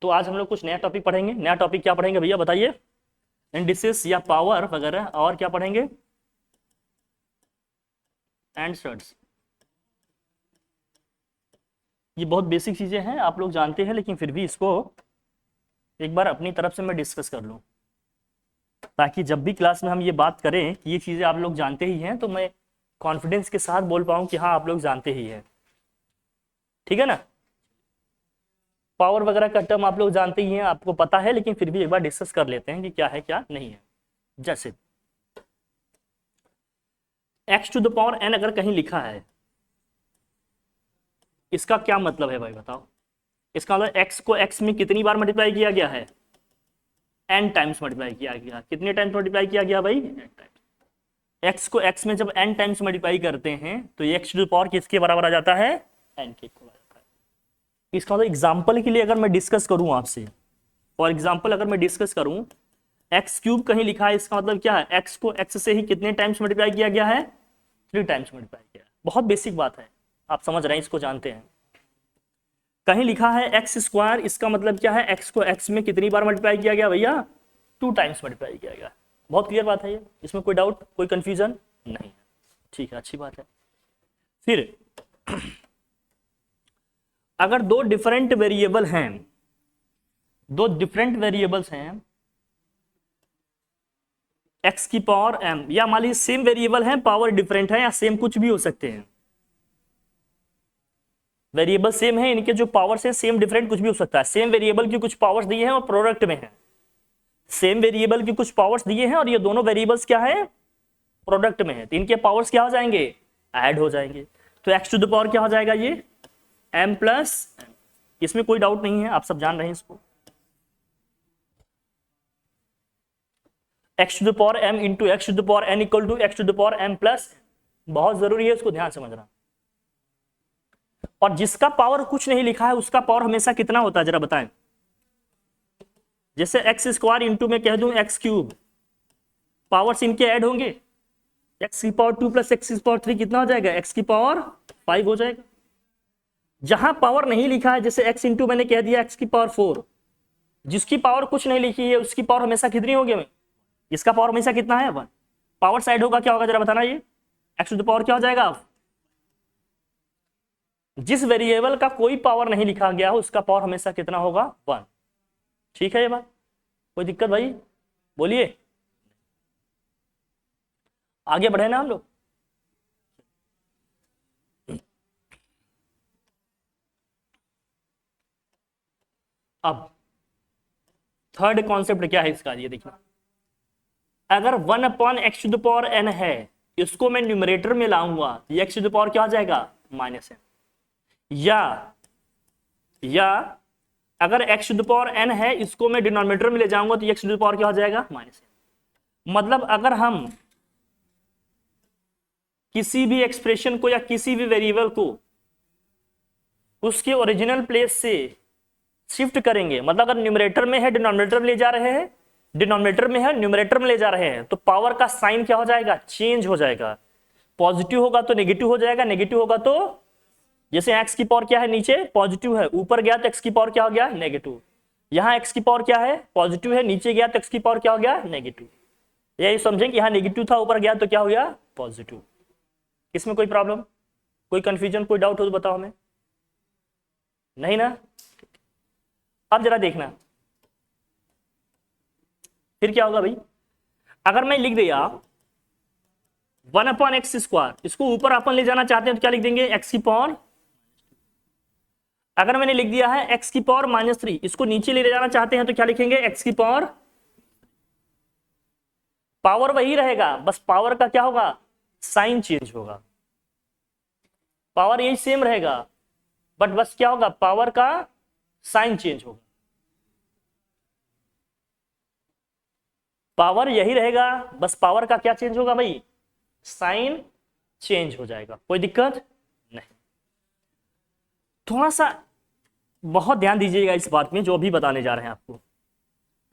तो आज हम लोग कुछ नया टॉपिक पढ़ेंगे। नया टॉपिक क्या पढ़ेंगे भैया बताइए? इंडिसेस या पावर वगैरह, और क्या पढ़ेंगे? आंसर्स। ये बहुत बेसिक चीजें हैं, आप लोग जानते हैं, लेकिन फिर भी इसको एक बार अपनी तरफ से मैं डिस्कस कर लूं, ताकि जब भी क्लास में हम ये बात करें कि ये चीजें आप लोग जानते ही हैं, तो मैं कॉन्फिडेंस के साथ बोल पाऊं कि हाँ आप लोग जानते ही हैं। ठीक है ना? पावर वगैरह का टर्म आप लोग जानते ही हैं, आपको पता है, लेकिन फिर भी एक बार डिस्कस कर लेते हैं कि क्या है क्या नहीं है। जैसे x to the power n अगर कहीं लिखा है, इसका क्या मतलब है भाई बताओ? इसका मतलब x को x में कितनी बार मल्टीप्लाई किया गया है? n टाइम्स मल्टीप्लाई किया गया। कितने टाइम्स मल्टीप्लाई किया गया भाई? n times. x को x में जब n टाइम्स मल्टीप्लाई करते हैं तो ये x टू द पावर किसके बराबर आ जाता है? n के इक्वल आ जाता है। इसका मतलब एग्जांपल के लिए अगर मैं डिस्कस करूं आपसे, फॉर एग्जांपल अगर मैं डिस्कस करूं, एक्स क्यूब कहीं लिखा है, इसका मतलब क्या है? एक्स को एक्स से ही कितने टाइम्स मल्टीप्लाई किया गया है? 3 टाइम्स मल्टीप्लाई किया है। बहुत बेसिक बात है, आप समझ रहे हैं, इसको जानते हैं। कहीं लिखा है एक्स स्क्वायर, इसका मतलब क्या है? एक्स को एक्स में कितनी बार मल्टीप्लाई किया गया भैया? 2 टाइम्स मल्टीप्लाई किया गया। बहुत क्लियर बात है ये, इसमें कोई डाउट, कोई कंफ्यूजन नहीं है। ठीक है, अच्छी बात है। फिर अगर दो डिफरेंट वेरिएबल हैं, दो डिफरेंट वेरिएबल्स हैं, x की पावर m, या मान लीजिए सेम वेरिएबल है, पावर डिफरेंट है, या सेम कुछ भी हो सकते हैं। वेरिएबल सेम है, इनके जो पावर्स हैं सेम डिफरेंट कुछ भी हो सकता है। सेम वेरिएबल की कुछ पावर्स दिए हैं और प्रोडक्ट में है। सेम वेरिएबल की कुछ पावर्स दिए हैं और ये दोनों वेरिएबल्स क्या है? प्रोडक्ट में है। तो इनके पावर्स क्या हो जाएंगे? ऐड हो जाएंगे। तो x टू द पावर क्या हो जाएगा? ये m प्लस, इसमें कोई डाउट नहीं है, आप सब जान रहे हैं इसको। x to the power m into x to the power n equal to x to the power m plus. बहुत जरूरी है, इसको ध्यान समझना। और जिसका पावर कुछ नहीं लिखा है उसका पावर हमेशा कितना होता है जरा बताएं? जैसे एक्स स्क्वायर इंटू में कह दूं एक्स क्यूब, पावर्स इनके ऐड होंगे। एक्स की पावर 2 प्लस एक्स की पावर 3 कितना हो जाएगा? एक्स की पावर 5 हो जाएगा। जहां पावर नहीं लिखा है, जैसे एक्स इंटू मैंने कह दिया एक्स की पावर 4, जिसकी पावर कुछ नहीं लिखी है उसकी पावर हमेशा कितनी होगी? इसका पावर हमेशा कितना है? 1। पावर साइड होगा क्या होगा जरा बताना? ये एक्स टू द पावर क्या हो जाएगा? जिस वेरिएबल का कोई पावर नहीं लिखा गया हो उसका पावर हमेशा कितना होगा? 1। ठीक है ये बात? कोई दिक्कत भाई? बोलिए, आगे बढ़े ना हम लोग। अब थर्ड कॉन्सेप्ट क्या है इसका, ये देखिए। अगर 1 upon x to the power n है, इसको मैं न्यूमरेटर में लाऊंगा, ये एक्स टू द पावर क्या हो जाएगा? -n। या अगर x to the power n है, इसको मैं डिनोमिनेटर में ले जाऊंगा तो x टू द पावर क्या हो जाएगा? -n। मतलब अगर हम किसी भी एक्सप्रेशन को या किसी भी वेरिएबल को उसके ओरिजिनल प्लेस से शिफ्ट करेंगे, मतलब अगर न्यूमरेटर में है डिनोमिनेटर में ले जा रहे हैं, डिनोमिनेटर में है न्यूमरेटर में ले जा रहे हैं, तो पावर का साइन क्या हो जाएगा? चेंज हो जाएगा। पॉजिटिव होगा तो नेगेटिव हो जाएगा, नेगेटिव होगा तो, जैसे x की पावर क्या है? नीचे पॉजिटिव है, ऊपर गया तो x की पावर क्या हो गया? नेगेटिव। यहां x की पावर क्या है? पॉजिटिव है, नीचे गया तो x की पावर क्या हो गया? नेगेटिव। यही समझें कि यहां नेगेटिव था, ऊपर गया तो क्या हो गया? पॉजिटिव। इसमें कोई प्रॉब्लम, कोई कंफ्यूजन, कोई डाउट हो तो बताओ हमें। नहीं ना? अब जरा देखना फिर क्या होगा भाई। अगर मैं लिख दिया 1 अपॉन एक्स स्क्वायर, इसको ऊपर अपन ले जाना चाहते हैं तो क्या लिख देंगे? एक्स की पावर। अगर मैंने लिख दिया है x की पावर -3, इसको नीचे ले जाना चाहते हैं तो क्या लिखेंगे? x की पावर। पावर वही रहेगा, बस पावर का क्या होगा? साइन चेंज होगा। पावर यही सेम रहेगा, बट बस क्या होगा? पावर का साइन चेंज होगा। पावर यही रहेगा, बस पावर का क्या चेंज होगा भाई? साइन चेंज हो जाएगा। कोई दिक्कत नहीं। थोड़ा सा बहुत ध्यान दीजिएगा इस बात में जो अभी बताने जा रहे हैं आपको।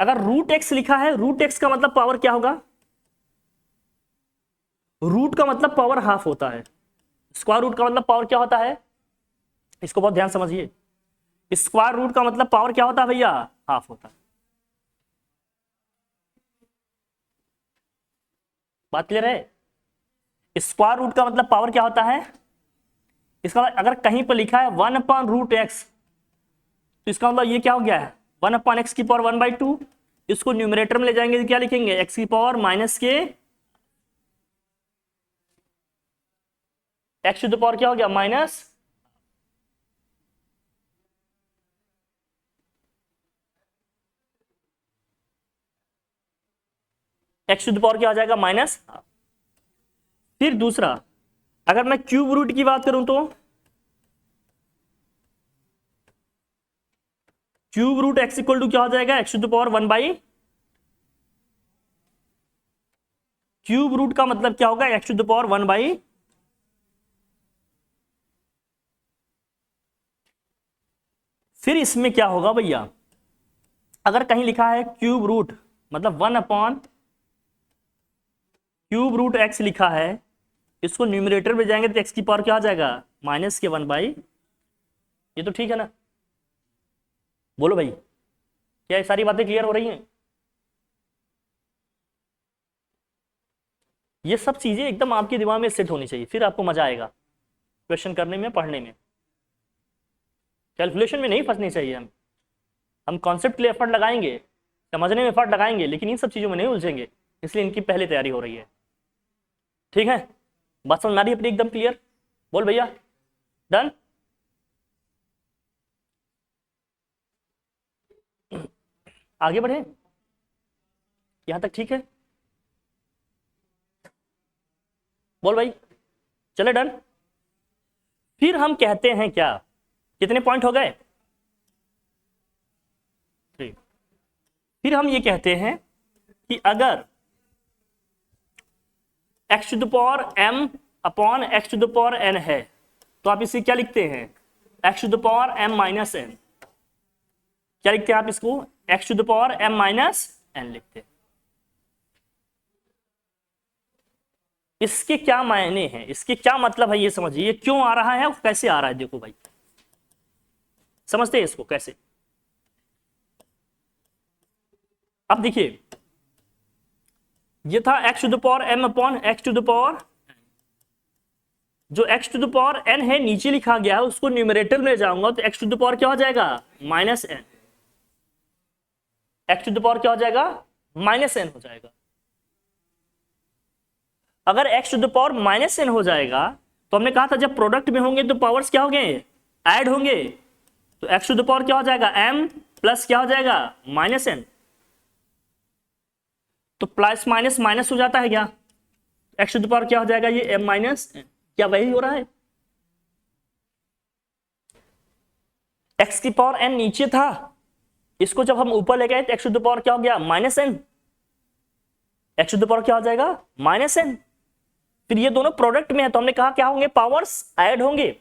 अगर रूट एक्स लिखा है, रूट एक्स का मतलब पावर क्या होगा? रूट का मतलब पावर हाफ होता है। स्क्वायर रूट का मतलब पावर क्या होता है? इसको बहुत ध्यान समझिए। स्क्वायर रूट का मतलब पावर क्या होता है भैया, हाफ होता है। बात क्लियर है? स्क्वायर रूट का मतलब पावर क्या होता है, इसका मतलब अगर कहीं पर लिखा है 1/√x, तो इसका मतलब ये क्या हो गया है 1/x की पावर 1/2। इसको न्यूमरेटर में ले जाएंगे तो क्या लिखेंगे, x की पावर माइनस के x टू द पावर क्या हो गया minus, x to the power क्या हो जाएगा माइनस। फिर दूसरा, अगर मैं क्यूब रूट की बात करूं तो cube root x equal to क्या हो जाएगा, x to the power 1/, cube root का मतलब क्या होगा, x टू द पावर 1/, फिर इसमें क्या होगा भैया, अगर कहीं लिखा है क्यूब रूट मतलब 1/√x लिखा है, इसको न्यूमरेटर में जाएंगे तो x की पावर क्या आ जाएगा माइनस के 1/, ये तो ठीक है ना। बोलो भाई, क्या ये सारी बातें क्लियर हो रही हैं? ये सब चीजें एकदम आपके दिमाग में सेट होनी चाहिए, फिर आपको मजा आएगा क्वेश्चन करने में, पढ़ने में। कैलकुलेशन में नहीं फंसनी चाहिए। हम कॉन्सेप्ट के लिए एफर्ट लगाएंगे, समझने में एफर्ट लगाएंगे, लेकिन इन सब चीजों में नहीं उलझेंगे, इसलिए इनकी पहले तैयारी हो रही है। ठीक है, बात समझ में आ रही है अपनी एकदम क्लियर? बोल भैया, डन। आगे बढ़े, यहां तक ठीक है? बोल भाई, चले डन। फिर हम कहते हैं क्या, कितने पॉइंट हो गए, 3। फिर हम ये कहते हैं कि अगर x to the power m upon x to the power n है, तो आप इसे क्या लिखते हैं, x to the power m minus n। क्या लिखते हैं आप इसको, x to the power m minus n लिखते हैं। इसके क्या मायने हैं, इसके क्या मतलब है, ये समझिए, ये क्यों आ रहा है और कैसे आ रहा है। देखो भाई, समझते हैं इसको कैसे। अब देखिए, ये था x to the power m upon x to the power, जो x to the power n है नीचे लिखा गया है, उसको न्यूमरेटर में जाऊंगा तो x टू द पावर क्या हो जाएगा minus n, x to the power क्या हो जाएगा माइनस n हो जाएगा। अगर x to the power minus n हो जाएगा, तो हमने कहा था जब प्रोडक्ट में होंगे तो पावर्स क्या होंगे, ऐड होंगे, तो x टू द पावर क्या हो जाएगा m प्लस क्या हो जाएगा माइनस n। तो प्लस माइनस माइनस हो जाता है क्या, x टू द पावर क्या हो जाएगा ये m माइनस n। क्या वही हो रहा है, x की पावर n नीचे था, इसको जब हम ऊपर ले गए तो x टू द पावर क्या हो गया minus n, x to the power क्या हो जाएगा माइनस n। फिर ये दोनों प्रोडक्ट में है, तो हमने कहा क्या होंगे, पावर्स ऐड होंगे,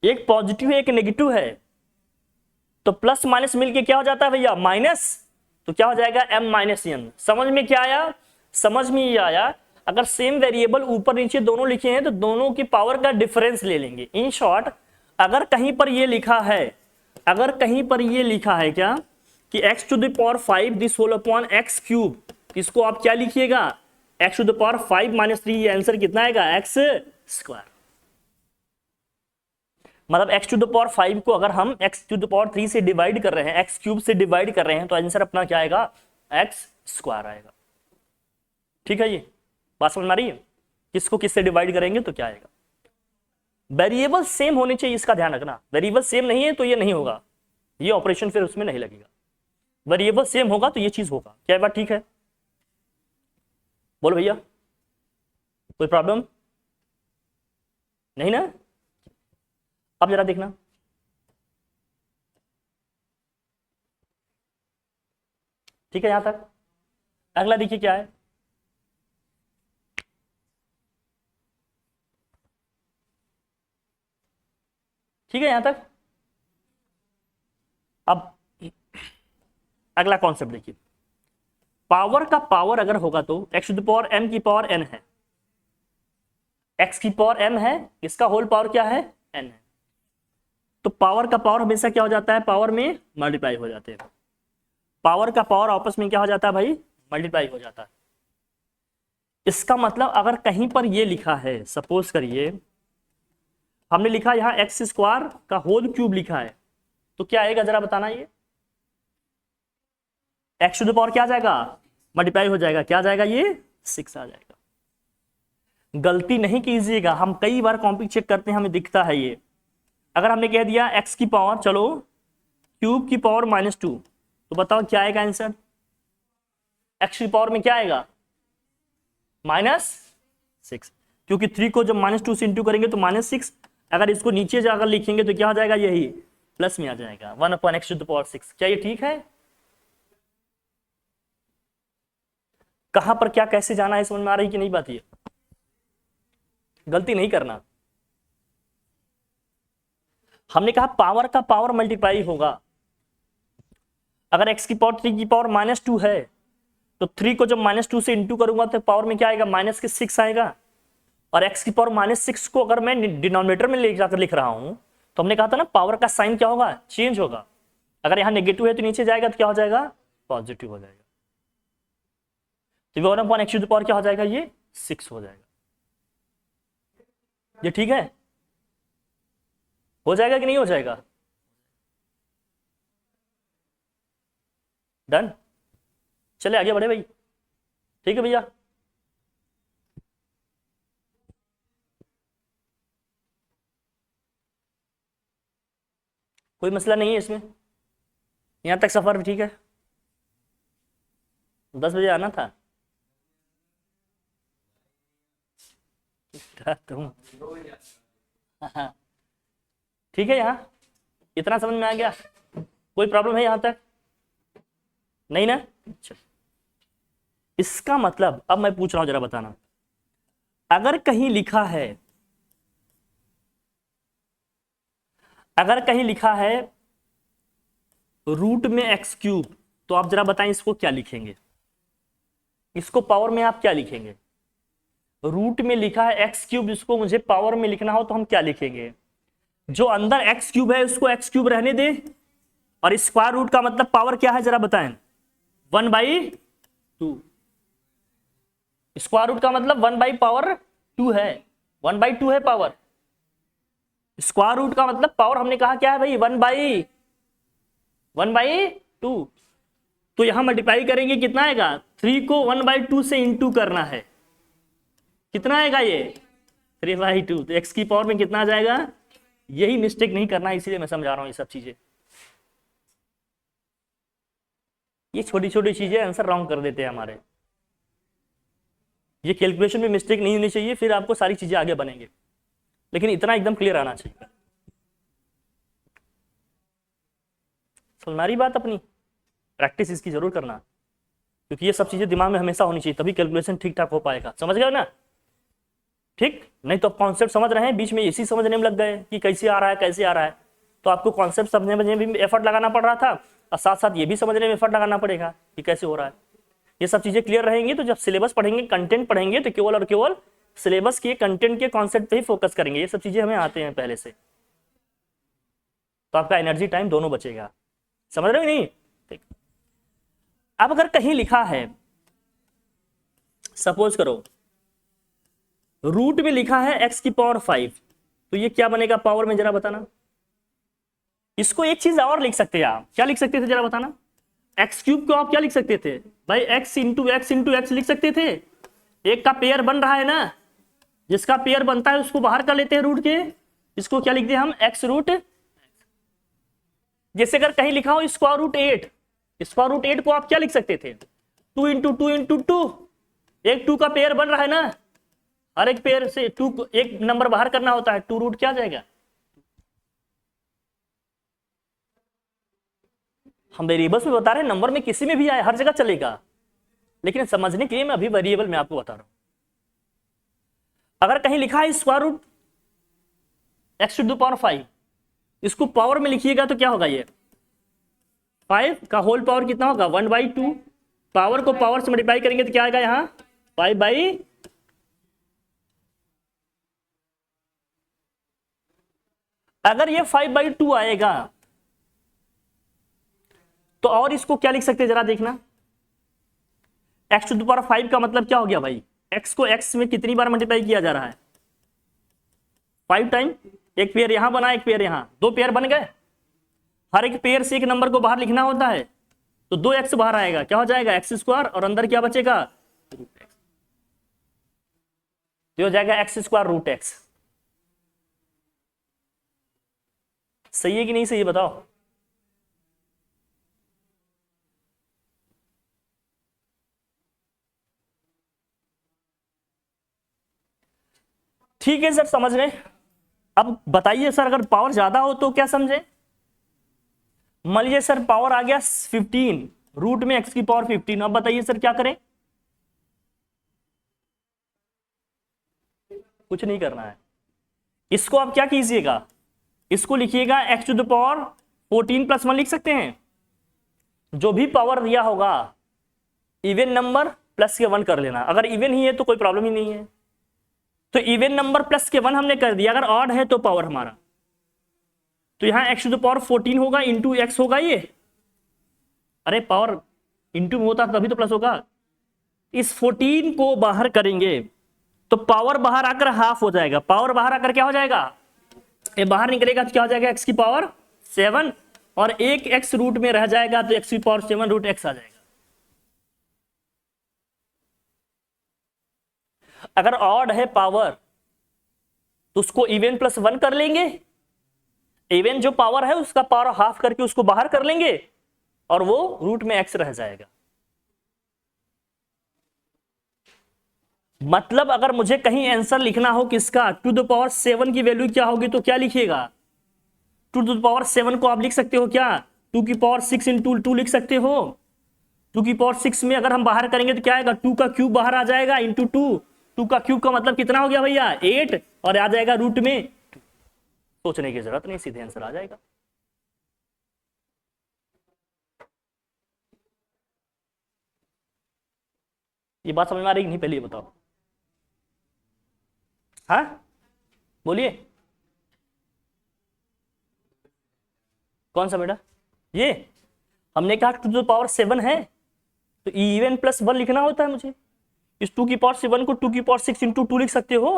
एक पॉजिटिव है एक नेगेटिव है, तो प्लस माइनस मिलके क्या हो जाता है भैया माइनस, तो क्या हो जाएगा m माइनस n। समझ में क्या आया, समझ में ये आया। अगर सेम वेरिएबल ऊपर नीचे दोनों लिखे हैं तो दोनों की पावर का डिफरेंस ले लेंगे। इन शॉर्ट, अगर कहीं पर ये लिखा है, अगर कहीं पर ये लिखा है क्या कि x to the power 5 this whole upon x cube, इसको आप क्या लिखिएगा x to the power 5 minus 3, ये आंसर कितना आएगा x स्क्वायर। मतलब x टू द पावर 5 को अगर हम x टू द पावर 3 से डिवाइड कर रहे हैं, x क्यूब से डिवाइड कर रहे हैं, तो आंसर अपना क्या आएगा x स्क्वायर आएगा। ठीक है, ये बात समझ में आ रही है, किसको किससे डिवाइड करेंगे तो क्या आएगा। वेरिएबल सेम होने चाहिए, इसका ध्यान रखना, वेरिएबल सेम नहीं है तो ये नहीं होगा, ये ऑपरेशन फिर उसमें नहीं लगेगा। वेरिएबल सेम होगा तो ये चीज होगा। क्या बात ठीक है, बोलो भैया, कोई प्रॉब्लम नहीं ना। अब जरा देखना, ठीक है यहां तक। अगला देखिए क्या है, ठीक है यहां तक। अब अगला कॉन्सेप्ट देखिए, पावर का पावर अगर होगा तो x to the power m की पावर n है, x की पावर m है, इसका होल पावर क्या है n है। तो पावर का पावर हमेशा क्या हो जाता है, पावर में मल्टीप्लाई हो जाते हैं। पावर का पावर आपस में क्या हो जाता है भाई, मल्टीप्लाई हो जाता है। इसका मतलब अगर कहीं पर ये लिखा है, सपोज करिए हमने लिखा यहाँ एक्स स्क्वायर का होल क्यूब लिखा है, तो क्या आएगा जरा बताना, ये एक्स टू द पावर क्या आ जाएगा, मल्टीप्लाई हो जाएगा, क्या आ जाएगा, ये 6 आ जाएगा। गलती नहीं कीजिएगा, हम कई बार कॉपी चेक करते हैं, हमें दिखता है ये। अगर हमने कह दिया एक्स की पावर, चलो क्यूब की पावर -2, तो बताओ क्या आएगा आंसर, एक्स की पावर में क्या आएगा, -6, क्योंकि 3 को जब -2 से इंटू करेंगे तो -6, अगर इसको नीचे जाकर लिखेंगे तो क्या हो जाएगा, यही प्लस में आ जाएगा 1/x⁴। क्या ये ठीक है? कहां पर क्या कैसे जाना है समझ में आ रही कि नहीं बात, ये गलती नहीं करना। हमने कहा पावर का पावर मल्टीप्लाई होगा। अगर x की पावर 3 की पावर -2 है तो 3 को जब -2 से इंटू करूंगा तो पावर में क्या आएगा, -6 आएगा। और x की पावर -6 को अगर मैं डिनोमिनेटर में ले जाकर लिख रहा हूं तो हमने कहा था ना पावर का साइन क्या होगा, चेंज होगा। अगर यहां नेगेटिव है तो नीचे जाएगा तो क्या हो जाएगा, पॉजिटिव हो जाएगा। तो 1/x⁴ क्या हो जाएगा, ये 6 हो जाएगा। ये ठीक है, हो जाएगा कि नहीं हो जाएगा, डन। चले आगे बढ़े भाई, ठीक है भैया। कोई मसला नहीं है इसमें, यहां तक सफर भी ठीक है। 10 बजे आना था तुम, ठीक है, यहाँ इतना समझ में आ गया, कोई प्रॉब्लम है यहां तक, नहीं ना? अच्छा, इसका मतलब अब मैं पूछ रहा हूं, जरा बताना, अगर कहीं लिखा है, अगर कहीं लिखा है रूट में x3, तो आप जरा बताएं इसको क्या लिखेंगे, इसको पावर में आप क्या लिखेंगे? रूट में लिखा है x3, इसको मुझे पावर में लिखना हो तो हम क्या लिखेंगे? जो अंदर x3 है उसको x3 रहने दे, और स्क्वायर रूट का मतलब पावर क्या है जरा बताएं, 1/2। स्क्वायर रूट का मतलब 1/2 है, 1/2 है पावर। स्क्वायर रूट का मतलब पावर हमने कहा क्या है भाई, 1/2। तो यहां मल्टीप्लाई करेंगे, कितना आएगा, 3 को 1/2 से इंटू करना है, कितना आएगा ये 3/2। तो x की पावर में कितना आ जाएगा, यही मिस्टेक नहीं करना, इसीलिए मैं समझा रहा हूं ये सब चीजें। ये छोटी छोटी चीजें आंसर रॉन्ग कर देते हैं हमारे, ये कैलकुलेशन में मिस्टेक नहीं होनी चाहिए, फिर आपको सारी चीजें आगे बनेंगे, लेकिन इतना एकदम क्लियर आना चाहिए। हमारी बात अपनी प्रैक्टिस इसकी जरूर करना, क्योंकि ये सब चीजें दिमाग में हमेशा होनी चाहिए, तभी कैलकुलेशन ठीक ठाक हो पाएगा, समझ गए ना? ठीक, नहीं तो आप कॉन्सेप्ट समझ रहे हैं, बीच में इसी समझने में लग गए कि कैसे आ रहा है कैसे आ रहा है, तो आपको कॉन्सेप्ट समझने में भी एफर्ट लगाना पड़ रहा था, और साथ साथ ये भी समझने में एफर्ट लगाना पड़ेगा कि कैसे हो रहा है। ये सब चीजें क्लियर रहेंगी तो जब सिलेबस पढ़ेंगे, कंटेंट पढ़ेंगे, तो केवल और केवल सिलेबस के कंटेंट के कॉन्सेप्ट पे ही फोकस करेंगे। ये सब चीजें हमें आते हैं पहले से, तो आपका एनर्जी टाइम दोनों बचेगा, समझ रहे हो नहीं? ठीक, अब अगर कहीं लिखा है, सपोज करो रूट में लिखा है x की पावर 5, तो ये क्या बनेगा पावर में, जरा बताना। इसको एक चीज और लिख सकते हैं आप, क्या लिख सकते थे जरा बताना, x³ को आप क्या लिख सकते थे भाई, x इंटू x लिख सकते थे। एक का पेयर बन रहा है ना, जिसका पेयर बनता है उसको बाहर कर लेते हैं रूट के, इसको क्या लिखते हैं हम, x√। जैसे अगर कहीं लिखा हो √8, √8 को आप क्या लिख सकते थे, 2 इंटू 2 इंटू 2, एक 2 का पेयर बन रहा है ना, हर एक पेयर से 2 एक नंबर बाहर करना होता है, 2 रूट क्या जाएगा। हम वेरिएबल्स में बता रहे हैं, नंबर में किसी में भी आए, हर जगह चलेगा, लेकिन समझने के लिए मैं अभी वेरिएबल में आपको बता रहा हूं। अगर कहीं लिखा है x⁵, इसको पावर में लिखिएगा तो क्या होगा, ये 5 का होल पावर कितना होगा, 1/2। पावर को पावर से मल्टीप्लाई करेंगे तो क्या आएगा यहां 5/, अगर ये 5/2 आएगा तो और इसको क्या लिख सकते हैं जरा देखना, x⁵ का मतलब क्या हो गया भाई, x को x में कितनी बार मल्टीप्लाई किया जा रहा है, 5 टाइम। एक पेयर यहां बना, एक पेयर यहां, 2 पेयर बन गए। हर एक पेयर से एक नंबर को बाहर लिखना होता है, तो 2x बाहर आएगा, क्या हो जाएगा x² और अंदर क्या बचेगा √x, तो हो जाएगा x² √x। सही है कि नहीं सही है बताओ। ठीक है सर, समझ गए। अब बताइए सर, अगर पावर ज्यादा हो तो क्या समझे। मान लीजिए सर पावर आ गया 15, रूट में x⁵ 15, अब बताइए सर क्या करें। कुछ नहीं करना है, इसको आप क्या कीजिएगा, इसको लिखिएगा x⁴ 14+1 लिख सकते हैं। जो भी पावर दिया होगा इवन नंबर प्लस के 1 कर लेना, अगर इवन ही है तो कोई प्रॉब्लम ही नहीं है। तो इवन नंबर प्लस के 1 हमने कर दिया, अगर ऑड है तो पावर हमारा, तो यहां x⁴ 14 होगा इंटू x होगा ये, अरे पावर इंटू में होता तभी तो प्लस होगा। इस 14 को बाहर करेंगे तो पावर बाहर आकर हाफ हो जाएगा, पावर बाहर आकर क्या हो जाएगा, ये बाहर निकलेगा तो क्या हो जाएगा x⁴ 7, और एक x रूट में रह जाएगा तो x⁴ 7 √x आ जाएगा। अगर ऑड है पावर तो उसको इवन प्लस 1 कर लेंगे, इवन जो पावर है उसका पावर हाफ करके उसको बाहर कर लेंगे और वो रूट में x रह जाएगा। मतलब अगर मुझे कहीं आंसर लिखना हो किसका, 2⁷ की वैल्यू क्या होगी तो क्या लिखिएगा, 2⁷ को आप लिख सकते हो क्या 2⁶ इंटू 2 लिख सकते हो। 2⁶ में अगर हम बाहर करेंगे तो क्या आएगा, 2 का क्यूब बाहर आ जाएगा इंटू 2 का क्यूब का मतलब कितना हो गया भैया 8, और आ जाएगा रूट में, सोचने की जरूरत नहीं, सीधे आंसर आ जाएगा। ये बात समझ में आ रही कि नहीं, पहले ये बताओ। हाँ बोलिए, कौन सा बेटा, ये हमने कहा 2⁷ है तो इवन प्लस 1 लिखना होता है मुझे। इस 2⁷ को 2⁶ इंटू 2 लिख सकते हो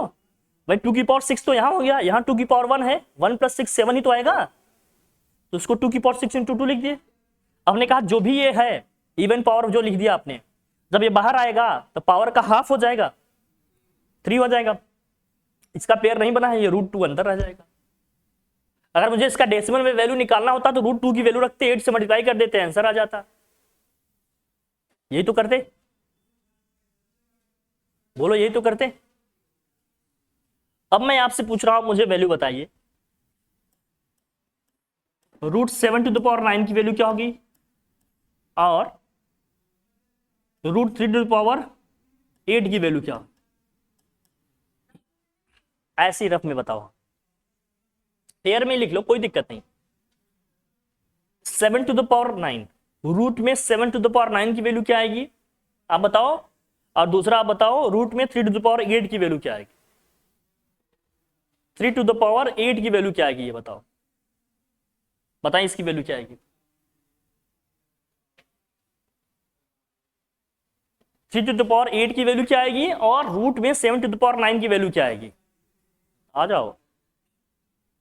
भाई, 2⁶ तो यहां हो गया, यहां 2⁴ है, 1 + 6 7 ही तो आएगा, तो उसको 2⁶ इंटू 2 लिख दिए। हमने कहा जो भी ये है इवन पावर जो लिख दिया आपने, जब ये बाहर आएगा तो पावर का हाफ हो जाएगा, 3 हो जाएगा। इसका पेयर नहीं बना है, ये √2 अंदर रह जाएगा। अगर मुझे इसका डेसिमल में वैल्यू निकालना होता तो √2 की वैल्यू रखते, 8 से मल्टीप्लाई कर देते, आंसर आ जाता। यही तो करते, बोलो यही तो करते। अब मैं आपसे पूछ रहा हूं, मुझे वैल्यू बताइए, √7⁹ की वैल्यू क्या होगी और √3⁸ की वैल्यू क्या होगी, ऐसी रफ में बताओ, पेयर में लिख लो कोई दिक्कत नहीं। 7⁹, रूट में 7⁹ की वैल्यू क्या आएगी आप बताओ, और दूसरा आप बताओ रूट में 3⁸ की वैल्यू क्या आएगी, 3⁸ की वैल्यू क्या आएगी ये बताओ, बताएं इसकी वैल्यू क्या आएगी। 3⁸ की वैल्यू क्या आएगी और रूट में 7⁹ की वैल्यू क्या आएगी, आ जाओ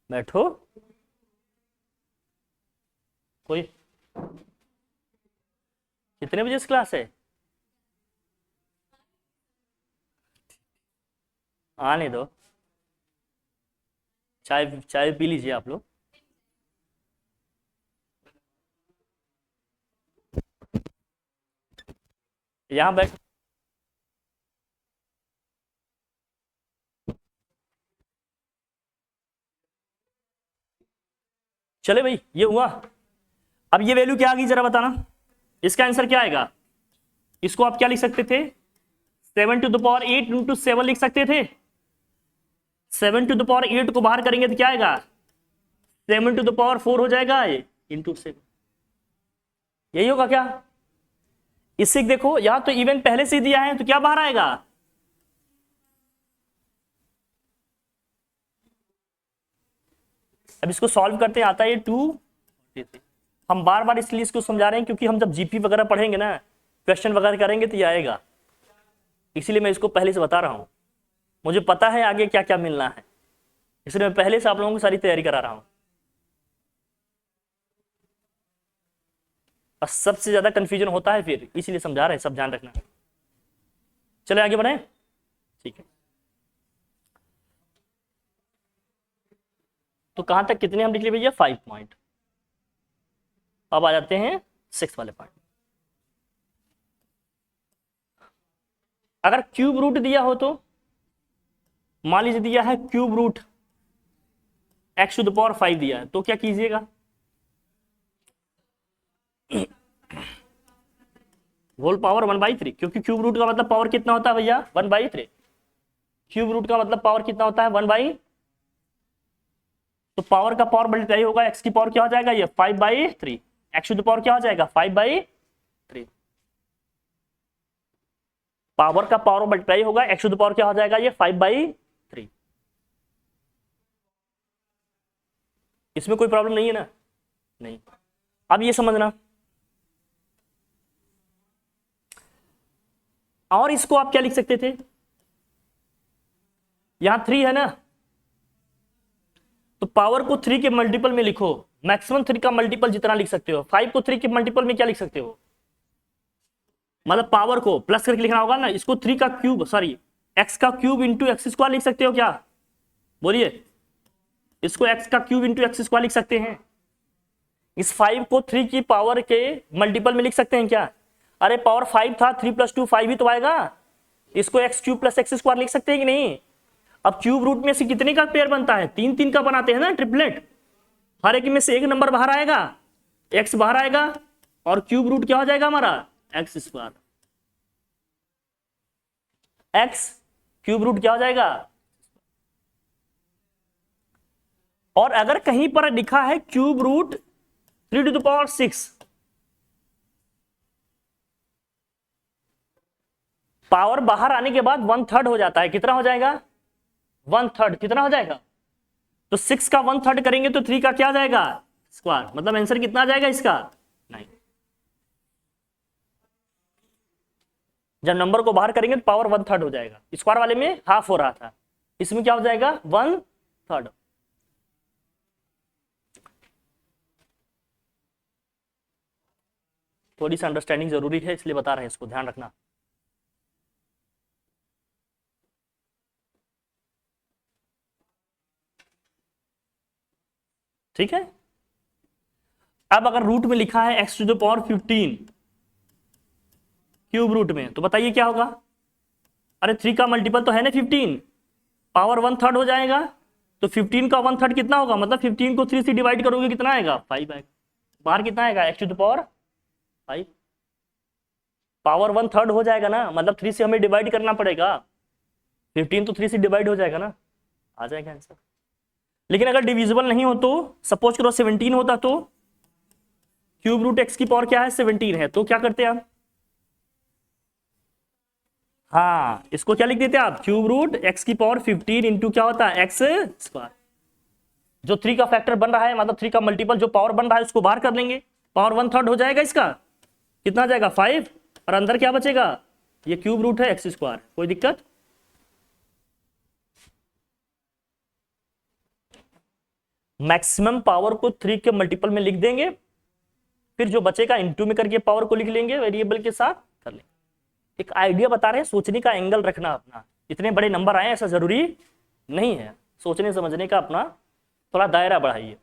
बैठो। कोई कितने बजे से क्लास है, आने दो, चाय चाय पी लीजिए आप लोग। यहां बैठ, चले भाई ये हुआ। अब ये वैल्यू क्या आ गई जरा बताना, इसका आंसर क्या आएगा। इसको आप क्या लिख सकते थे, 7⁸ इंटू 7 लिख सकते थे। 7⁸ को बाहर करेंगे तो क्या आएगा, 7⁴ हो जाएगा ये इंटू 7, यही होगा क्या। इससे देखो यहां तो इवन पहले से दिया है तो क्या बाहर आएगा, अब इसको सॉल्व करते हैं, आता है 2। हम बार बार इसलिए इसको समझा रहे हैं क्योंकि हम जब जीपी वगैरह पढ़ेंगे ना, क्वेश्चन वगैरह करेंगे तो ये आएगा, इसीलिए मैं इसको पहले से बता रहा हूँ। मुझे पता है आगे क्या क्या मिलना है, इसलिए मैं पहले से आप लोगों को सारी तैयारी करा रहा हूँ। बस सबसे ज्यादा कंफ्यूजन होता है फिर, इसीलिए समझा रहे हैं, सब ध्यान रखना। चले आगे बढ़े, ठीक है। तो कहां तक कितने हम लिख लिए भैया? 5 पॉइंट। अब आ जाते हैं 6 वाले पॉइंट। अगर क्यूब रूट दिया हो तो मान लीजिए दिया है क्यूब रूट x⁵ दिया है, तो क्या कीजिएगा? होल पावर 1/3, क्योंकि क्यूब रूट का मतलब पावर कितना होता है भैया? 1/3। क्यूब रूट का मतलब पावर कितना होता है? 1/, तो पावर का पावर मल्टीप्लाई होगा, x की पावर क्या हो जाएगा? ये 5/3। x⁵ क्या हो जाएगा? 5/3। पावर का पावर मल्टीप्लाई होगा, x⁵ क्या हो जाएगा? ये 5/3। इसमें कोई प्रॉब्लम नहीं है ना? नहीं। अब ये समझना, और इसको आप क्या लिख सकते थे? यहां 3 है ना, तो पावर को 3 के मल्टीपल में लिखो। मैक्सिमम 3 का मल्टीपल जितना लिख सकते हो। 5 को 3 के मल्टीपल में क्या लिख सकते हो? मतलब पावर को प्लस करके लिखना होगा ना। इसको 3 का क्यूब, सॉरी x का क्यूब इंटू x² लिख सकते हो क्या? बोलिए, इसको x का क्यूब इंटू x² लिख सकते हैं। इस 5 को 3 की पावर के मल्टीपल में लिख सकते हैं क्या? अरे पावर 5 था, 3 + 2 5 ही तो आएगा। इसको x³ + x² लिख सकते हैं कि नहीं? अब क्यूब रूट में से कितने का पेयर बनता है? 3-3 का बनाते हैं ना, ट्रिपलेट। हर एक में से एक नंबर बाहर आएगा, x बाहर आएगा, और क्यूब रूट क्या हो जाएगा हमारा? x²। x क्यूब रूट क्या हो जाएगा? और अगर कहीं पर लिखा है क्यूब रूट 3⁶, पावर बाहर आने के बाद 1/3 हो जाता है। कितना हो जाएगा? 1/3। कितना हो जाएगा? तो 6 का 1/3 करेंगे तो 3 का क्या आ जाएगा? स्क्वायर। मतलब आंसर कितना आ जाएगा इसका? 9। जब नंबर को बाहर करेंगे तो पावर 1/3 हो जाएगा। स्क्वायर वाले में हाफ हो रहा था, इसमें क्या हो जाएगा? 1/3। थोड़ी सी अंडरस्टैंडिंग जरूरी है, इसलिए बता रहे हैं, इसको ध्यान रखना। ठीक है। अब अगर रूट में लिखा है x⁵15 क्यूब रूट में, तो बताइए क्या होगा? अरे 3 का मल्टीपल तो है ना 15, पावर 1/3 हो जाएगा। तो 15 का 1/3 कितना होगा? मतलब 15 को 3 से डिवाइड करोगे कितना आएगा? 5 आएगा। बाहर कितना आएगा? x⁵5। पावर 1/3 हो जाएगा ना, मतलब 3 से हमें डिवाइड करना पड़ेगा। 15 तो 3 से डिवाइड हो जाएगा ना, आ जाएगा आंसर। लेकिन अगर डिविजिबल नहीं हो तो, सपोज करो 17 होता, तो क्यूब रूट x की पावर क्या है? 17 है। तो क्या करते हैं आप? हाँ, इसको क्या लिख देते हैं आप? क्यूब रूट x की पावर 15 इंटू क्या होता है? x²। जो 3 का फैक्टर बन रहा है, मतलब 3 का मल्टीपल जो पावर बन रहा है, उसको बाहर कर लेंगे। पावर 1/3 हो जाएगा इसका। कितना आ जाएगा? 5। और अंदर क्या बचेगा? ये क्यूब रूट है x²। कोई दिक्कत? मैक्सिमम पावर को 3 के मल्टीपल में लिख देंगे, फिर जो बचेगा इंटू में करके पावर को लिख लेंगे, वेरिएबल के साथ कर लेंगे। एक आइडिया बता रहे हैं, सोचने का एंगल रखना अपना। इतने बड़े नंबर आए ऐसा जरूरी नहीं है, सोचने समझने का अपना थोड़ा दायरा बढ़ाइए,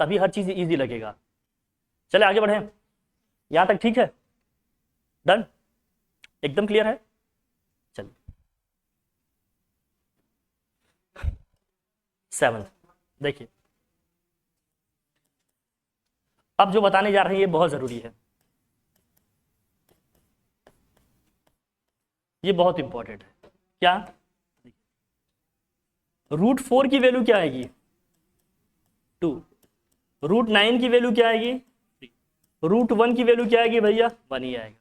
तभी हर चीज इजी लगेगा। चले आगे बढ़े, यहां तक ठीक है? डन? एकदम क्लियर है? चलिए 7 देखिए, अब जो बताने जा रहे हैं ये बहुत जरूरी है, ये बहुत इंपॉर्टेंट है। क्या? √4 की वैल्यू क्या आएगी? 2। √9 की वैल्यू क्या आएगी? 3। √1 की वैल्यू क्या आएगी भैया? 1 ही आएगा।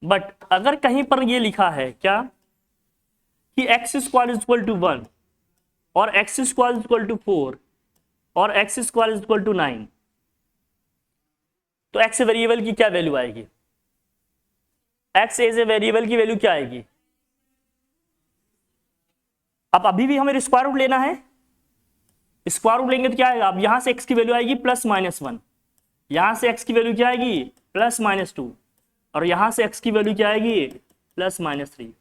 बट अगर कहीं पर ये लिखा है क्या कि x² = 1, और x square is equal to 4 और x square is equal to 9, तो एक्स वेरिएबल की क्या वैल्यू आएगी? एक्स एज ए वेरिएबल की वैल्यू क्या आएगी? अब अभी भी हमें स्क्वायर रूट लेना है, स्क्वायर रूट लेंगे तो क्या आएगा? अब यहां से एक्स की वैल्यू आएगी +-1, यहां से एक्स की वैल्यू क्या आएगी? +-2, और यहां से एक्स की वैल्यू क्या आएगी? +-3।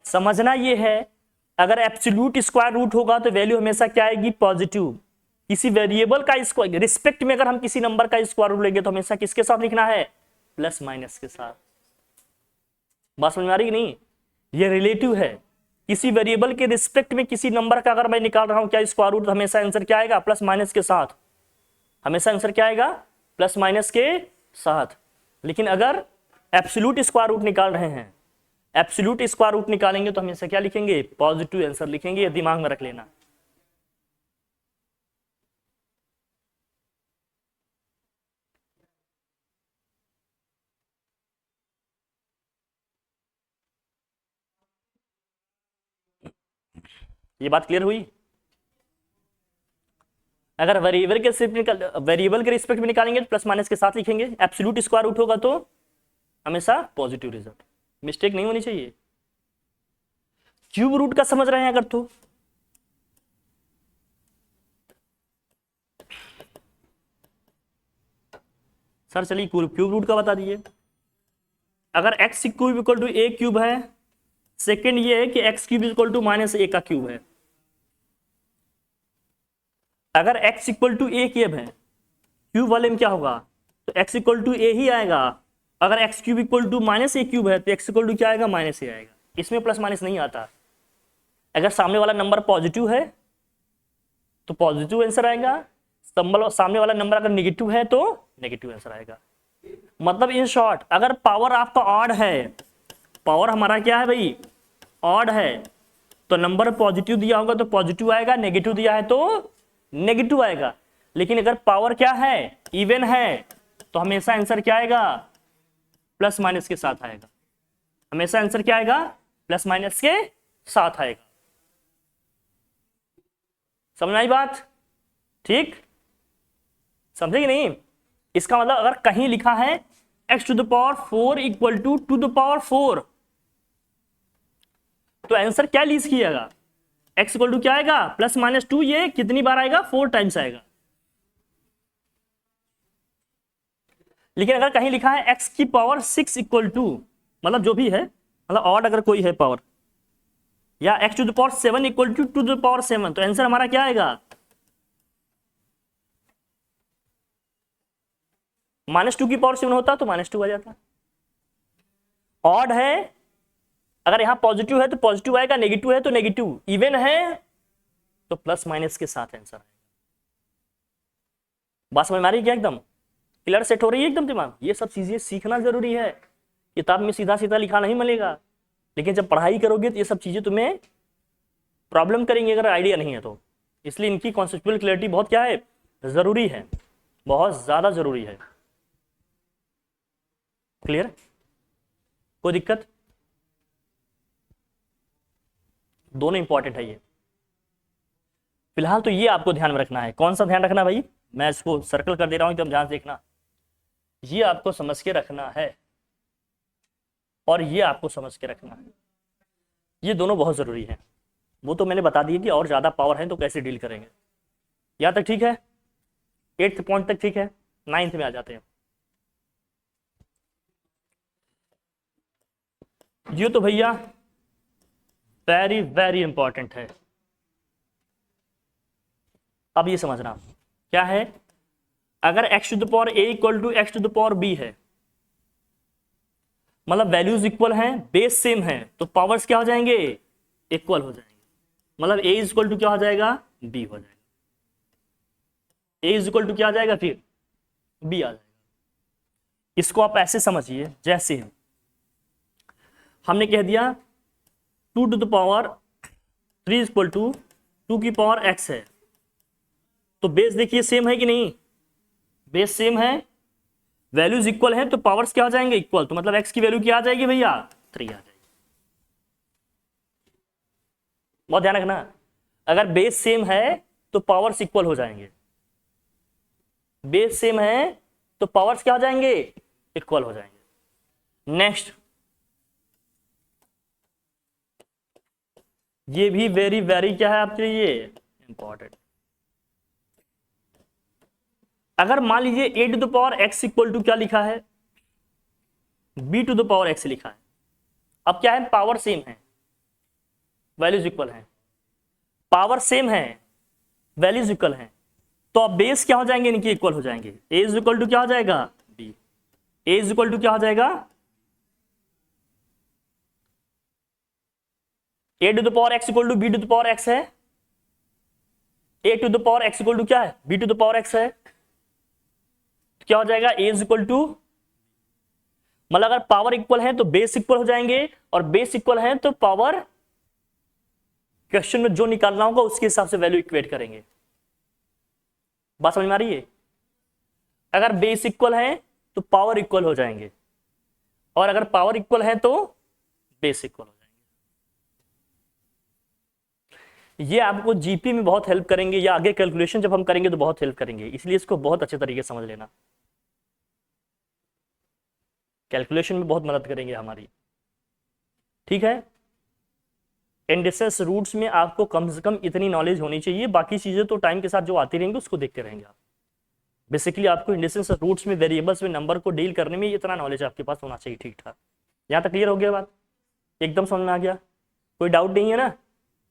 समझना ये है, अगर एब्सोल्यूट स्क्वायर रूट होगा तो वैल्यू हमेशा क्या आएगी? पॉजिटिव। किसी वेरिएबल का स्क्वायर रिस्पेक्ट में अगर हम किसी नंबर का स्क्वायर रूट लेंगे तो हमेशा किसके साथ लिखना है? +- के साथ। बात समझ में आ रही कि नहीं? ये रिलेटिव है, किसी वेरिएबल के रिस्पेक्ट में किसी नंबर का अगर मैं निकाल रहा हूं क्या स्क्वायर रूट, हमेशा आंसर क्या आएगा? +- के साथ। हमेशा आंसर क्या आएगा? +- के साथ। लेकिन अगर एब्सोल्यूट स्क्वायर रूट निकाल रहे हैं, एब्सोल्यूट स्क्वायर रूट निकालेंगे तो हमेशा क्या लिखेंगे? पॉजिटिव आंसर लिखेंगे, ये दिमाग में रख लेना। ये बात क्लियर हुई? अगर वेरिएबल के रिस्पेक्ट में निकालेंगे तो +- के साथ लिखेंगे, एब्सोल्यूट स्क्वायर रूट होगा तो हमेशा पॉजिटिव रिजल्ट। मिस्टेक नहीं होनी चाहिए। क्यूब रूट का समझ रहे हैं अगर तो सर चलिए क्यूब रूट का बता दीजिए। अगर x cube equal to a cube है, सेकेंड ये है कि x cube equal to -a का क्यूब है। अगर x equal to a cube है, क्यूब वाले में क्या होगा? तो एक्स इक्वल टू ए ही आएगा। अगर x cube equal to -a cube है तो एक्स इक्वल टू क्या आएगा? -a आएगा। इसमें +- नहीं आता। अगर सामने वाला नंबर पॉजिटिव है तो पॉजिटिव आंसर आएगा, सामने वाला नंबर अगर निगेटिव है तो नेगेटिव आंसर आएगा। मतलब इन शॉर्ट, अगर पावर आपका ऑड है, पावर हमारा क्या है भाई? ऑड है, तो नंबर पॉजिटिव दिया होगा तो पॉजिटिव आएगा, नेगेटिव दिया है तो नेगेटिव आएगा। लेकिन अगर पावर क्या है? इवन है, तो हमेशा आंसर क्या आएगा? +- के साथ आएगा। हमेशा आंसर क्या आएगा? +- के साथ आएगा। समझ आई बात? ठीक, समझे कि नहीं? इसका मतलब अगर कहीं लिखा है x⁴ इक्वल टू 2⁴, तो आंसर क्या लीज किएगा? x इक्वल टू क्या आएगा? +-2, ये कितनी बार आएगा? 4 टाइम्स आएगा। लेकिन अगर कहीं लिखा है x⁶ इक्वल टू, मतलब जो भी है, मतलब ऑड अगर कोई है पावर, या x⁷ इक्वल टू 2⁷, तो आंसर हमारा क्या आएगा? -2⁷ होता तो -2 आ जाता। ऑड है, अगर यहां पॉजिटिव है तो पॉजिटिव आएगा, नेगेटिव है तो नेगेटिव, इवन है तो +- के साथ आंसर आएगा। बात समझ में आ रही है क्या? एकदम क्लियर सेट हो रही है एकदम दिमाग? ये सब चीजें सीखना जरूरी है। किताब में सीधा सीधा लिखा नहीं मिलेगा, लेकिन जब पढ़ाई करोगे तो ये सब चीजें तुम्हें प्रॉब्लम करेंगे अगर आइडिया नहीं है तो। इसलिए इनकी कॉन्सेप्चुअल क्लैरिटी बहुत क्या है? जरूरी है, बहुत ज्यादा जरूरी है। क्लियर? कोई दिक्कत? दोनों इंपॉर्टेंट है ये। फिलहाल तो ये आपको ध्यान में रखना है। कौन सा ध्यान रखना भाई? मैं इसको सर्कल कर दे रहा हूं, एकदम ध्यान से देखना। ये आपको समझ के रखना है और ये आपको समझ के रखना है। ये दोनों बहुत जरूरी है। वो तो मैंने बता दिया कि और ज्यादा पावर है तो कैसे डील करेंगे। यहां तक ठीक है? 8th पॉइंट तक ठीक है? 9th में आ जाते हैं। ये तो भैया वेरी वेरी इंपॉर्टेंट है। अब ये समझना क्या है? अगर x⁴ a equal to x⁴ b है, मतलब वैल्यूज इक्वल हैं, बेस सेम है, तो पावर्स क्या हो जाएंगे? इक्वल हो जाएंगे। मतलब a इज इक्वल टू क्या हो जाएगा? b हो जाएगा। a इज इक्वल टू क्या आ जाएगा? फिर b आ जाएगा। इसको आप ऐसे समझिए, जैसे हमने कह दिया 2⁻³ इक्वल टू 2⁻x है, तो बेस देखिए सेम है कि नहीं? बेस सेम है, वैल्यूज इक्वल है, तो पावर्स क्या हो जाएंगे? इक्वल। तो मतलब x की वैल्यू क्या आ जाएगी भैया? 3 आ जाएगी। बहुत ध्यान रखना। अगर बेस सेम है तो पावर्स इक्वल हो जाएंगे, बेस सेम है तो पावर्स क्या हो जाएंगे, इक्वल हो जाएंगे। नेक्स्ट, ये भी वेरी वेरी क्या है आपके लिए इंपॉर्टेंट। अगर मान लीजिए A to the power X equal to क्या लिखा है, B to the power X लिखा है। अब क्या है, पावर सेम है, वैल्यूज इक्वल है, पावर सेम है, वैल्यूज इक्वल है, तो अब बेस क्या हो जाएंगे, इनके इक्वल हो जाएंगे। ए इज इक्वल टू क्या हो जाएगा, B. A is equal to क्या हो जाएगा, A to the power X equal to B to the power X है, A to the power X equal to क्या है, B to the power X है, तो क्या हो जाएगा, ए इज इक्वल टू, मतलब अगर पावर इक्वल है तो बेस इक्वल हो जाएंगे, और बेस इक्वल है तो पावर क्वेश्चन में जो निकालना होगा उसके हिसाब से वैल्यू इक्वेट करेंगे। बात समझ में आ रही है? अगर बेस इक्वल है तो पावर इक्वल हो जाएंगे, और अगर पावर इक्वल है तो बेस इक्वल हो जाएंगे। ये आपको जीपी में बहुत हेल्प करेंगे, या आगे कैलकुलेशन जब हम करेंगे तो बहुत हेल्प करेंगे, इसलिए इसको बहुत अच्छे तरीके से समझ लेना, कैलकुलेशन में बहुत मदद करेंगे हमारी। ठीक है, इंडिसेस रूट्स में आपको कम से कम इतनी नॉलेज होनी चाहिए, बाकी चीजें तो टाइम के साथ जो आती रहेंगी उसको देखते रहेंगे आप। बेसिकली आपको इंडिसेस रूट्स में, वेरिएबल्स में, नंबर को डील करने में इतना नॉलेज आपके पास होना चाहिए। ठीक ठाक, यहाँ तक क्लियर हो गया बात, एकदम समझ में आ गया, कोई डाउट नहीं है ना?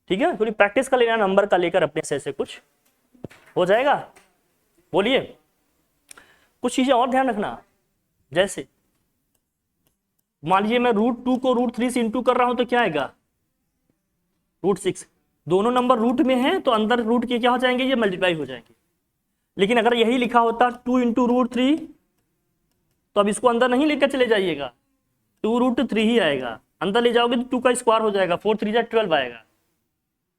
ठीक है, थोड़ी प्रैक्टिस कर लेना नंबर का लेकर अपने से कुछ हो जाएगा। बोलिए, कुछ चीजें और ध्यान रखना, जैसे मान लीजिए मैं √2 को √3 से इंटू कर रहा हूं तो क्या आएगा, √6। दोनों नंबर रूट में हैं तो अंदर रूट के क्या हो जाएंगे, ये मल्टीप्लाई हो जाएंगे। लेकिन अगर यही लिखा होता 2 इंटू √3, तो अब इसको अंदर नहीं लेकर चले जाइएगा, 2√3 ही आएगा, अंदर ले जाओगे तो 2 का स्क्वायर हो जाएगा, 4 3 12 आएगा।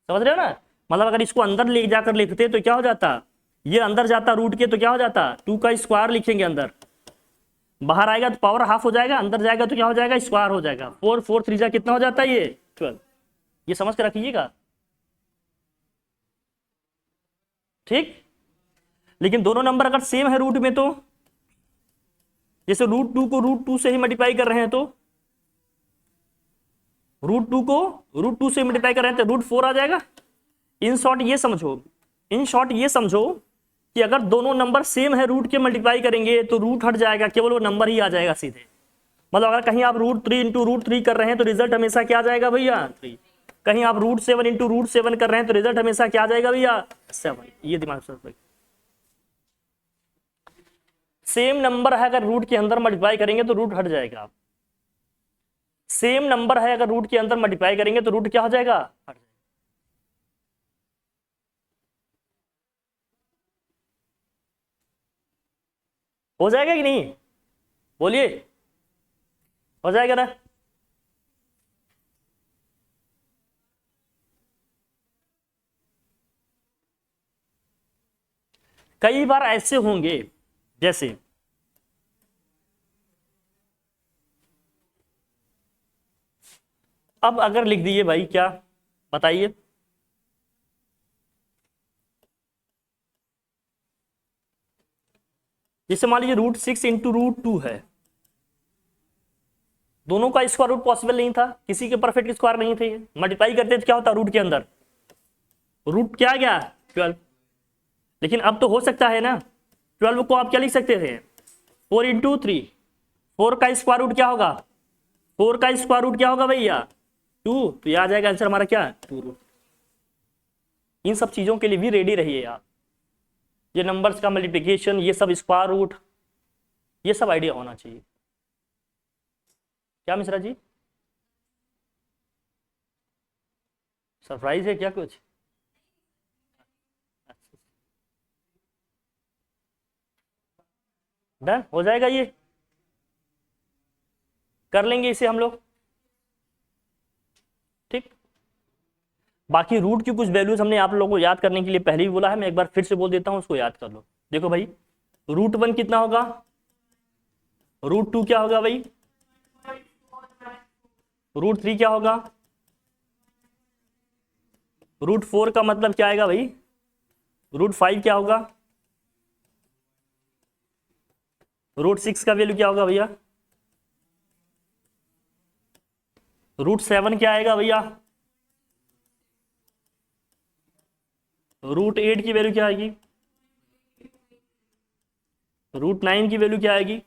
समझ रहे हो ना? मतलब अगर इसको अंदर ले जाकर लिखते तो क्या हो जाता, ये अंदर जाता रूट के तो क्या हो जाता, 2 का स्क्वायर लिखेंगे अंदर, बाहर आएगा तो पावर हाफ हो जाएगा, अंदर जाएगा तो क्या हो जाएगा, स्क्वायर हो जाएगा। 4 4 3 कितना हो जाता है, ये 12। ये समझ कर रखिएगा, ठीक। लेकिन दोनों नंबर अगर सेम है रूट में, तो जैसे √2 को √2 से ही मल्टीप्लाई कर रहे हैं तो √2 को √2 से मल्टीप्लाई कर रहे हैं तो √4 आ जाएगा। इन शॉर्ट ये समझो, इन शॉर्ट ये समझो कि अगर दोनों नंबर सेम है रूट के मल्टीप्लाई करेंगे तो रूट हट जाएगा, केवल वो नंबर ही आ जाएगा सीधे। मतलब अगर कहीं आप √3 इंटू √3 कर रहे हैं तो रिजल्ट हमेशा क्या आ जाएगा भैया, 3। कहीं आप √7 इंटू √7 कर रहे हैं तो रिजल्ट हमेशा क्या आ जाएगा भैया, 7। ये दिमाग से रखिए। सेम नंबर है अगर रूट के अंदर मल्टीप्लाई करेंगे तो रूट हट जाएगा, सेम नंबर है अगर रूट के अंदर मल्टीप्लाई करेंगे तो रूट क्या हो जाएगा, हट जाएगा। हो जाएगा कि नहीं, बोलिए, हो जाएगा ना? कई बार ऐसे होंगे, जैसे अब अगर लिख दिए भाई, क्या बताइए, जैसे मान लीजिए √6 इंटू √2 है, दोनों का स्क्वायर रूट पॉसिबल नहीं था, किसी के परफेक्ट स्क्वायर नहीं थे, मल्टीप्लाई करते तो क्या होता, रूट के अंदर रूट क्या आ गया, 12। लेकिन अब तो हो सकता है ना, 12 को आप क्या लिख सकते थे, 4 इंटू 3, 4 का स्क्वायर रूट क्या होगा, 4 का स्क्वायर रूट क्या होगा भैया, 2। तो ये आ जाएगा आंसर हमारा क्या, 2 इन सब चीजों के लिए भी रेडी रहिए आप, ये नंबर्स का मल्टीप्लिकेशन, ये सब स्क्वायर रूट, ये सब आइडिया होना चाहिए। क्या मिश्रा जी, सरप्राइज है क्या कुछ? डन हो जाएगा, ये कर लेंगे इसे हम लोग, ठीक। बाकी रूट की कुछ वैल्यूज हमने आप लोगों को याद करने के लिए पहले भी बोला है, मैं एक बार फिर से बोल देता हूं, उसको याद कर लो। देखो भाई, √1 कितना होगा, √2 क्या होगा भाई, √3 क्या होगा, √4 का मतलब क्या आएगा भाई? √5 क्या होगा? √6 का वैल्यू क्या होगा भैया? √7 क्या आएगा भैया? √8 की वैल्यू क्या आएगी? √9 की वैल्यू क्या आएगी?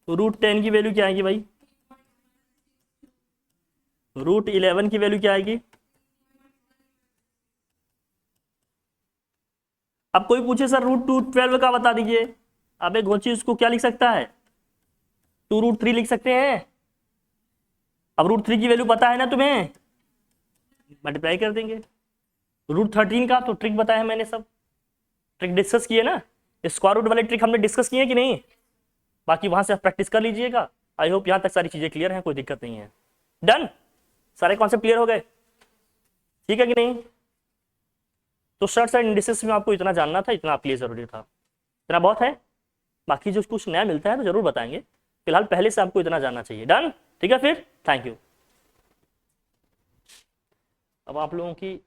√10 की वैल्यू क्या आएगी भाई? √11 की वैल्यू क्या आएगी? अब कोई पूछे सर √12 का बता दीजिए, अब एक गोची उसको क्या लिख सकता है? 2√3 लिख सकते हैं। अब √3 की वैल्यू पता है ना तुम्हें, मल्टीप्लाई कर देंगे। √13 का तो ट्रिक बताया मैंने, सब ट्रिक डिस्कस किए ना, स्क्वायर रूट वाले ट्रिक हमने डिस्कस किए कि नहीं? बाकी वहां से आप प्रैक्टिस कर लीजिएगा। आई होप यहाँ तक सारी चीजें क्लियर हैं, कोई दिक्कत नहीं है। डन, सारे कॉन्सेप्ट क्लियर हो गए, ठीक है कि नहीं? तो शर्ट्स एंड इंडिसेस में आपको इतना जानना था, इतना आपके लिए जरूरी था, इतना बहुत है। बाकी जो कुछ नया मिलता है तो जरूर बताएंगे, फिलहाल पहले से आपको इतना जानना चाहिए। डन, ठीक है फिर, थैंक यू। अब आप लोगों की